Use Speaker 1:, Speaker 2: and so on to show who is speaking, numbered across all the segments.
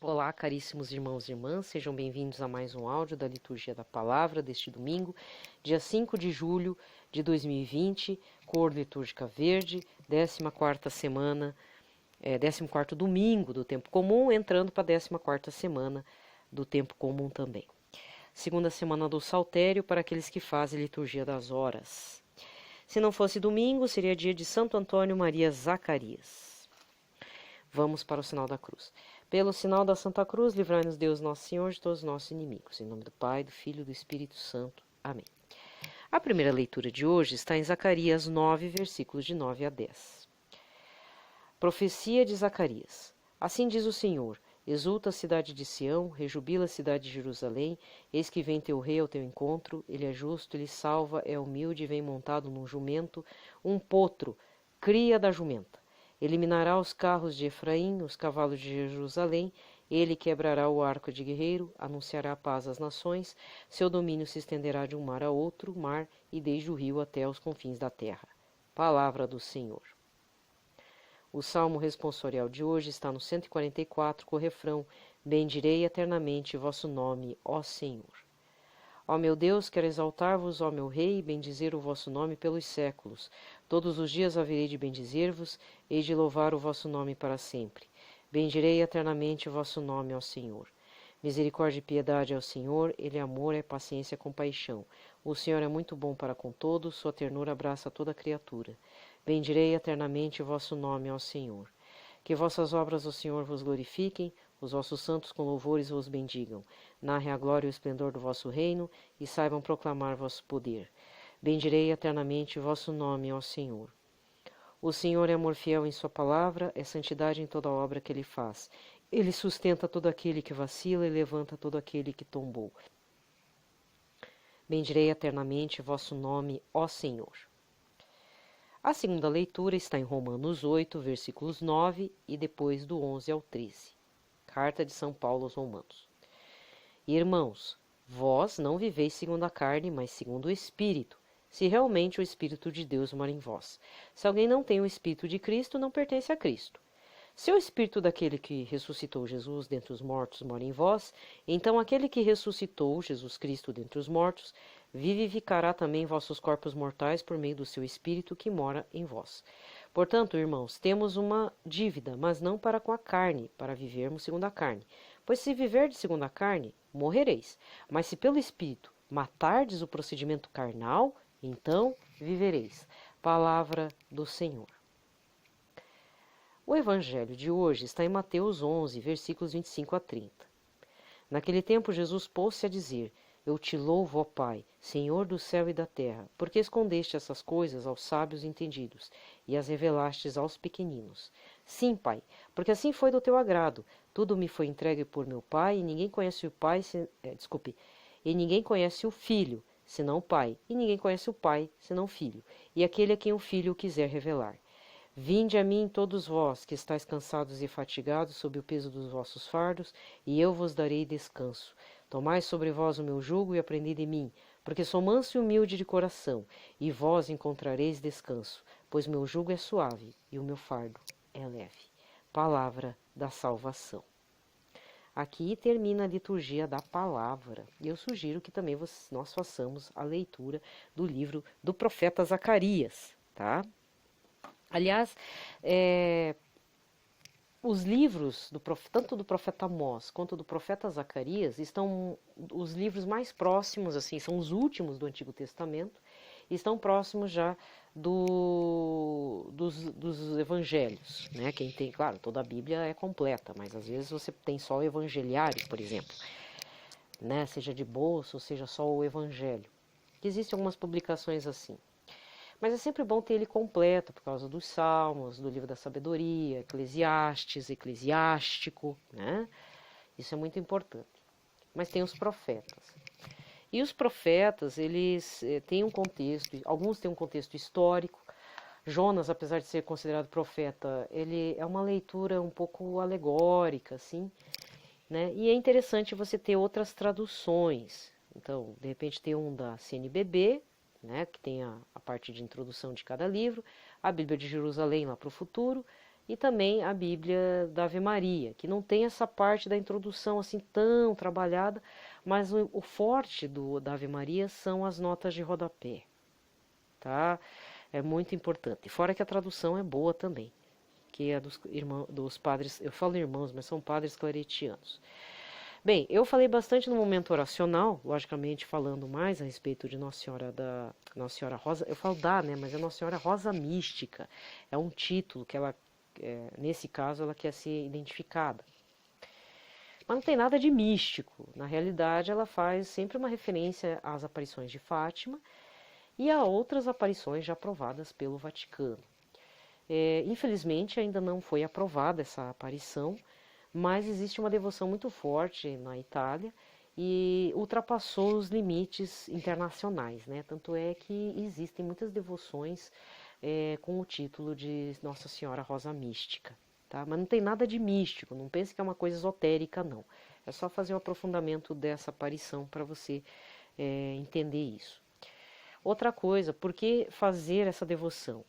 Speaker 1: Olá, caríssimos irmãos e irmãs, sejam bem-vindos a mais um áudio da Liturgia da Palavra deste domingo, dia 5 de julho de 2020, cor litúrgica verde, 14ª semana, 14º domingo do tempo comum, entrando para a 14ª semana do tempo comum também. Segunda semana do Saltério para aqueles que fazem Liturgia das Horas. Se não fosse domingo, seria dia de Santo Antônio Maria Zacarias. Vamos para o sinal da cruz. Pelo sinal da Santa Cruz, livrai-nos Deus Nosso Senhor de todos os nossos inimigos. Em nome do Pai, do Filho e do Espírito Santo. Amém. A primeira leitura de hoje está em Zacarias 9, versículos de 9 a 10. Profecia de Zacarias. Assim diz o Senhor: exulta a cidade de Sião, rejubila a cidade de Jerusalém, eis que vem teu rei ao teu encontro, ele é justo, ele salva, é humilde, vem montado num jumento, um potro, cria da jumenta. Eliminará os carros de Efraim, os cavalos de Jerusalém, ele quebrará o arco de guerreiro, anunciará paz às nações, seu domínio se estenderá de um mar a outro mar e desde o rio até os confins da terra. Palavra do Senhor. O salmo responsorial de hoje está no 144, com o refrão: bendirei eternamente vosso nome, ó Senhor. Ó meu Deus, quero exaltar-vos, ó meu Rei, e bendizer o vosso nome pelos séculos. Todos os dias haverei de bendizer-vos, hei de louvar o vosso nome para sempre. Bendirei eternamente o vosso nome, ó Senhor. Misericórdia e piedade ao Senhor, ele é amor, é paciência, é compaixão. O Senhor é muito bom para com todos, sua ternura abraça toda a criatura. Bendirei eternamente o vosso nome, ó Senhor. Que vossas obras, ó Senhor, vos glorifiquem, os vossos santos com louvores vos bendigam. Narre a glória e o esplendor do vosso reino, e saibam proclamar vosso poder. Bendirei eternamente o vosso nome, ó Senhor. O Senhor é amor fiel em sua palavra, é santidade em toda a obra que ele faz. Ele sustenta todo aquele que vacila e levanta todo aquele que tombou. Bendirei eternamente o vosso nome, ó Senhor. A segunda leitura está em Romanos 8, versículos 9 e depois do 11 ao 13. Carta de São Paulo aos Romanos. Irmãos, vós não viveis segundo a carne, mas segundo o Espírito, se realmente o Espírito de Deus mora em vós. Se alguém não tem o Espírito de Cristo, não pertence a Cristo. Se o Espírito daquele que ressuscitou Jesus dentre os mortos mora em vós, então aquele que ressuscitou Jesus Cristo dentre os mortos vivificará também vossos corpos mortais por meio do seu Espírito que mora em vós. Portanto, irmãos, temos uma dívida, mas não para com a carne, para vivermos segundo a carne. Pois se viverdes segundo a carne, morrereis. Mas se pelo Espírito matardes o procedimento carnal, então vivereis. Palavra do Senhor. O evangelho de hoje está em Mateus 11, versículos 25 a 30. Naquele tempo Jesus pôs-se a dizer: eu te louvo, ó Pai, Senhor do céu e da terra, porque escondeste essas coisas aos sábios entendidos e as revelastes aos pequeninos. Sim, Pai, porque assim foi do teu agrado. Tudo me foi entregue por meu Pai, e ninguém conhece o Pai, e ninguém conhece o Filho, senão o Pai, e ninguém conhece o Pai, senão o Filho, e aquele a quem o Filho quiser revelar. Vinde a mim todos vós, que estáis cansados e fatigados sob o peso dos vossos fardos, e eu vos darei descanso. Tomai sobre vós o meu jugo e aprendei de mim, porque sou manso e humilde de coração, e vós encontrareis descanso, pois meu jugo é suave e o meu fardo é leve. Palavra da salvação. Aqui termina a liturgia da palavra, e eu sugiro que também nós façamos a leitura do livro do profeta Zacarias, tá? Aliás, os livros, tanto do profeta Amós quanto do profeta Zacarias, estão os livros mais próximos, assim, são os últimos do Antigo Testamento, e estão próximos já dos evangelhos, né? Quem tem, claro, toda a Bíblia é completa, mas às vezes você tem só o evangelhário, por exemplo, né? Seja de bolso, seja só o evangelho. Existem algumas publicações assim. Mas é sempre bom ter ele completo, por causa dos Salmos, do Livro da Sabedoria, Eclesiastes, Eclesiástico, né? Isso é muito importante. Mas tem os profetas. E os profetas, eles têm um contexto, alguns têm um contexto histórico. Jonas, apesar de ser considerado profeta, ele é uma leitura um pouco alegórica, assim, né? E é interessante você ter outras traduções. Então, de repente, tem um da CNBB, né, que tem a parte de introdução de cada livro, a Bíblia de Jerusalém lá para o futuro, e também a Bíblia da Ave Maria, que não tem essa parte da introdução assim tão trabalhada, mas o forte da Ave Maria são as notas de rodapé, tá? É muito importante. Fora que a tradução é boa também, que é dos padres, eu falo irmãos, mas são padres claretianos. Bem, eu falei bastante no momento oracional, logicamente falando mais a respeito de Nossa Senhora Rosa, eu falo né, mas é Nossa Senhora Rosa Mística, é um título que ela, nesse caso, ela quer ser identificada. Mas não tem nada de místico, na realidade ela faz sempre uma referência às aparições de Fátima e a outras aparições já aprovadas pelo Vaticano. Infelizmente ainda não foi aprovada essa aparição, mas existe uma devoção muito forte na Itália e ultrapassou os limites internacionais, né? Tanto é que existem muitas devoções com o título de Nossa Senhora Rosa Mística, tá? Mas não tem nada de místico, não pense que é uma coisa esotérica, não. É só fazer um aprofundamento dessa aparição para você entender isso. Outra coisa, por que fazer essa devoção?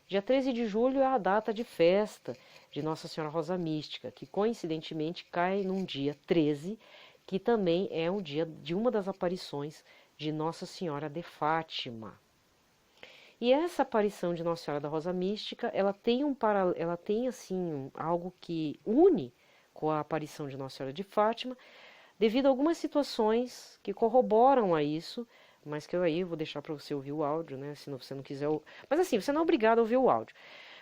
Speaker 1: Dia 13 de julho é a data de festa de Nossa Senhora Rosa Mística, que coincidentemente cai num dia 13, que também é um dia de uma das aparições de Nossa Senhora de Fátima. E essa aparição de Nossa Senhora da Rosa Mística, ela tem assim algo que une com a aparição de Nossa Senhora de Fátima, devido a algumas situações que corroboram a isso, mas que eu aí vou deixar para você ouvir o áudio, né? Se você não quiser. Mas assim, você não é obrigado a ouvir o áudio.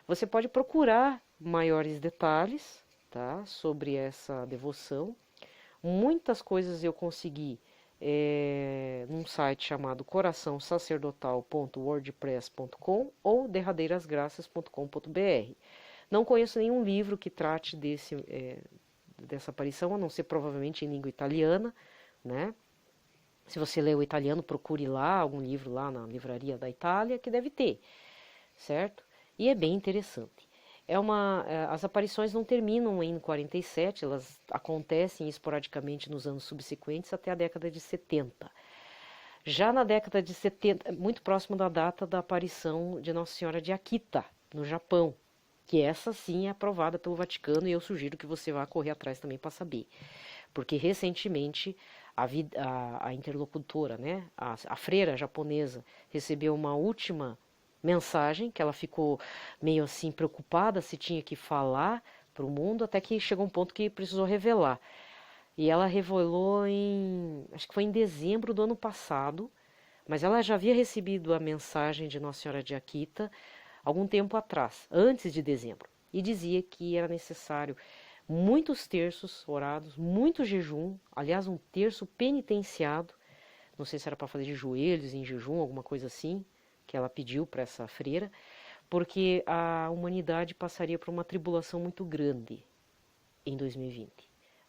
Speaker 1: Você pode procurar maiores detalhes, tá? Sobre essa devoção. Muitas coisas eu consegui num site chamado coraçãosacerdotal.wordpress.com ou derradeirasgraças.com.br. Não conheço nenhum livro que trate dessa aparição, a não ser provavelmente em língua italiana, né? Se você lê o italiano, procure lá, algum livro lá na livraria da Itália, que deve ter, certo? E é bem interessante. As aparições não terminam em 47, elas acontecem esporadicamente nos anos subsequentes até a década de 70. Já na década de 70, muito próximo da data da aparição de Nossa Senhora de Akita, no Japão, que essa sim é aprovada pelo Vaticano e eu sugiro que você vá correr atrás também para saber. Porque recentemente a interlocutora, né, a freira japonesa, recebeu uma última mensagem que ela ficou meio assim preocupada se tinha que falar para o mundo, até que chegou um ponto que precisou revelar. E ela revelou acho que foi em dezembro do ano passado, mas ela já havia recebido a mensagem de Nossa Senhora de Akita algum tempo atrás, antes de dezembro, e dizia que era necessário muitos terços orados, muito jejum, aliás, um terço penitenciado, não sei se era para fazer de joelhos em jejum, alguma coisa assim, que ela pediu para essa freira, porque a humanidade passaria por uma tribulação muito grande em 2020.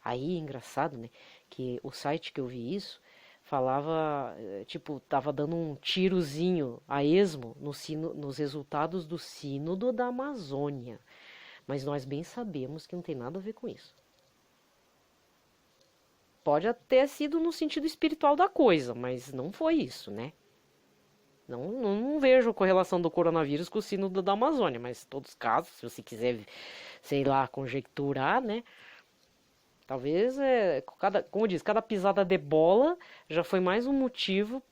Speaker 1: Aí, engraçado, né, que o site que eu vi isso falava, tipo, tava dando um tirozinho a esmo nos resultados do Sínodo da Amazônia. Mas nós bem sabemos que não tem nada a ver com isso. Pode até sido no sentido espiritual da coisa, mas não foi isso, né? Não vejo correlação do coronavírus com o sínodo da Amazônia, mas em todos os casos, se você quiser, sei lá, conjecturar, né? Talvez, como diz, cada pisada de bola já foi mais um motivo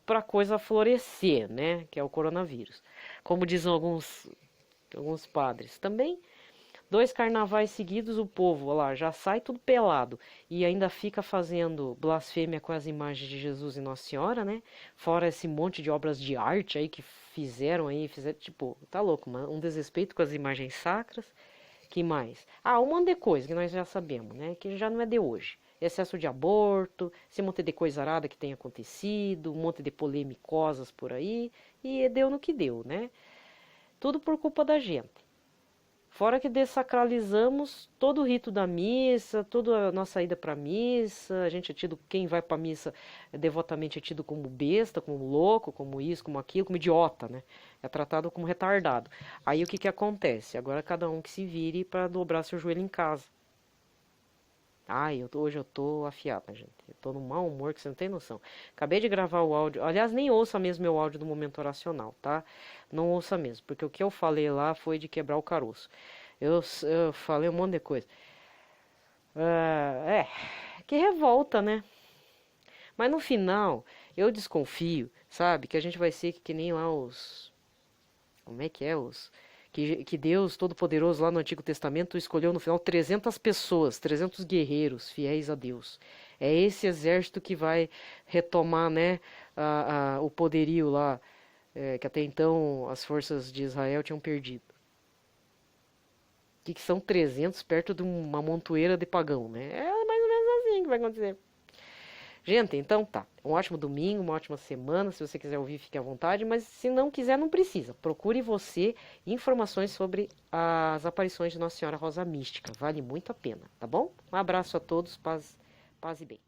Speaker 1: para a coisa florescer, né? Que é o coronavírus. Como dizem alguns padres. Também 2 carnavais seguidos, o povo lá já sai tudo pelado e ainda fica fazendo blasfêmia com as imagens de Jesus e Nossa Senhora, né? Fora esse monte de obras de arte aí que fizeram, tipo, tá louco, um desrespeito com as imagens sacras. Que mais? Um monte de coisa que nós já sabemos, né? Que já não é de hoje. Excesso de aborto, esse monte de coisa arada que tem acontecido, um monte de polemicosas por aí, e deu no que deu, né? Tudo por culpa da gente. Fora que desacralizamos todo o rito da missa, toda a nossa ida para a missa, a gente é tido, quem vai para a missa devotamente é tido como besta, como louco, como isso, como aquilo, como idiota, né? É tratado como retardado. Aí o que acontece? Agora cada um que se vire para dobrar seu joelho em casa. Ai, hoje eu tô afiada, gente. Eu tô num mau humor que você não tem noção. Acabei de gravar o áudio. Aliás, nem ouça mesmo meu áudio do momento oracional, tá? Não ouça mesmo, porque o que eu falei lá foi de quebrar o caroço. Eu falei um monte de coisa. É, que revolta, né? Mas no final, eu desconfio, sabe? Que a gente vai ser que nem lá os. Como é que é? Que Deus Todo-Poderoso lá no Antigo Testamento escolheu no final 300 pessoas, 300 guerreiros fiéis a Deus. É esse exército que vai retomar, né, o poderio lá, que até então as forças de Israel tinham perdido. Que são 300 perto de uma montoeira de pagão, né? É mais ou menos assim que vai acontecer. Gente, então tá. Um ótimo domingo, uma ótima semana. Se você quiser ouvir, fique à vontade. Mas se não quiser, não precisa. Procure você informações sobre as aparições de Nossa Senhora Rosa Mística. Vale muito a pena, tá bom? Um abraço a todos. Paz e bem.